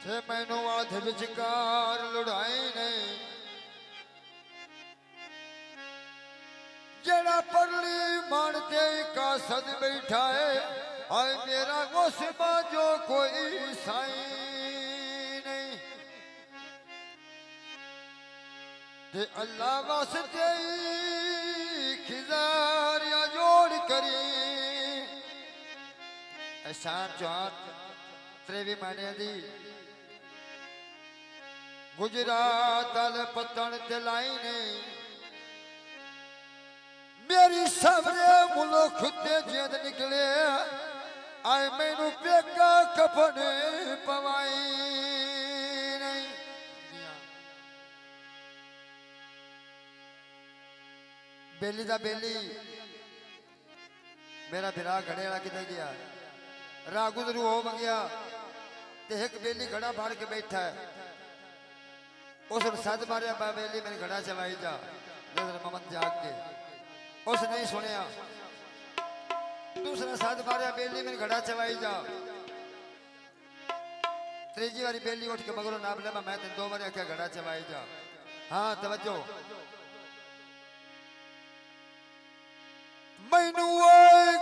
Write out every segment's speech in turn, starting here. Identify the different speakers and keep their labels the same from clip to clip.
Speaker 1: छे महीनों आध विचकार लुढ़ाई ने जड़ा परली मानते का सद बैठा है आए मेरा गोस्मा जो कोई साई नहीं ते अल्लाह वास्ते खिजारिया जोड़ करी एहसान चौहान त्रेवी माने दी गुजरात अल पतन तिलाई ने मेरी सबरे मुल्क ते जिद निकले आए मैनू पेका कफन पवाई नहीं बेली दा बेली मेरा बिरा घड़े वाला किधर गया राह गुजरू हो गया ते एक बेली घड़ा फाड़ के बैठा है उस सद मारिया बेली मेरी घड़ा चलाई जा ममन जाग के उस नहीं सुनिया दूसरा सद मारिया बेली मेरी घड़ा चलाई जा तीजी वाली बेली उठ के मगरों नाम ले मैं तेन 2 बार आख्या घड़ा चलाई जा हाँ तवज्जो मैनू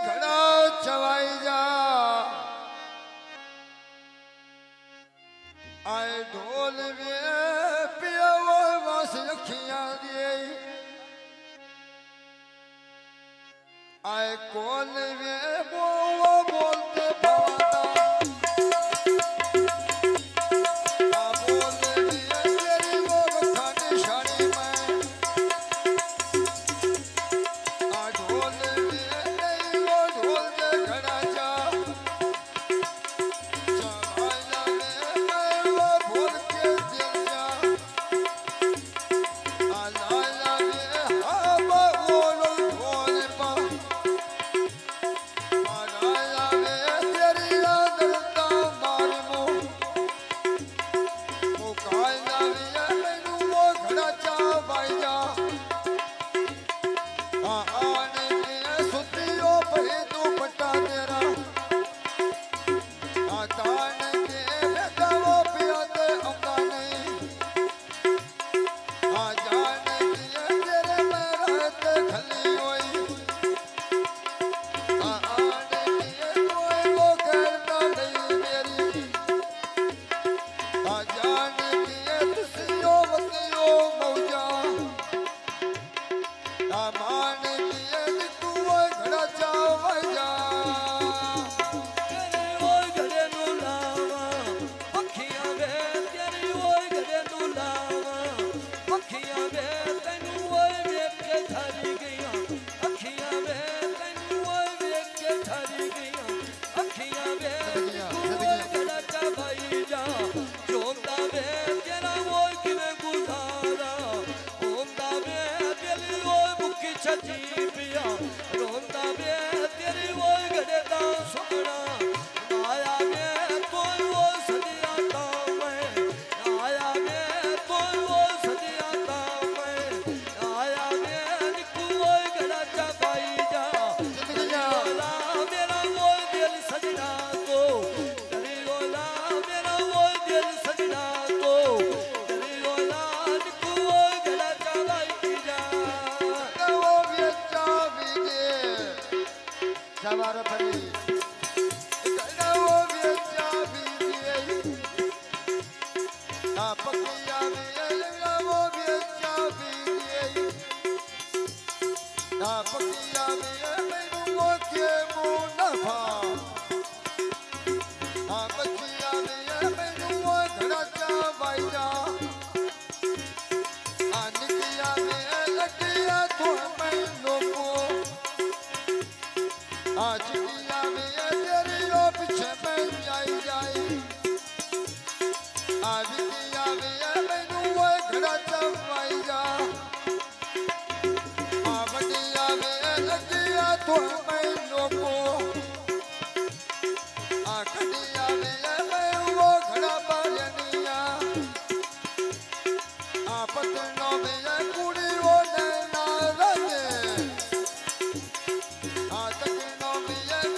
Speaker 1: घड़ा चलाई जा आए ढोल वे पिया वास अखियां दिए आए कोल वे बोलते भावना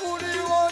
Speaker 1: कुड़ी वो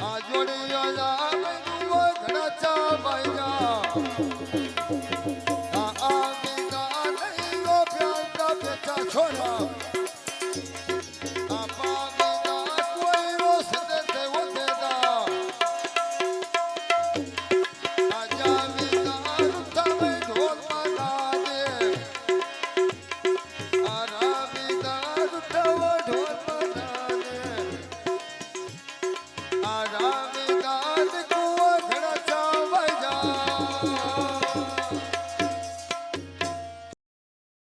Speaker 1: आ जोड़ियो जा मैं घड़ा चा भाई जा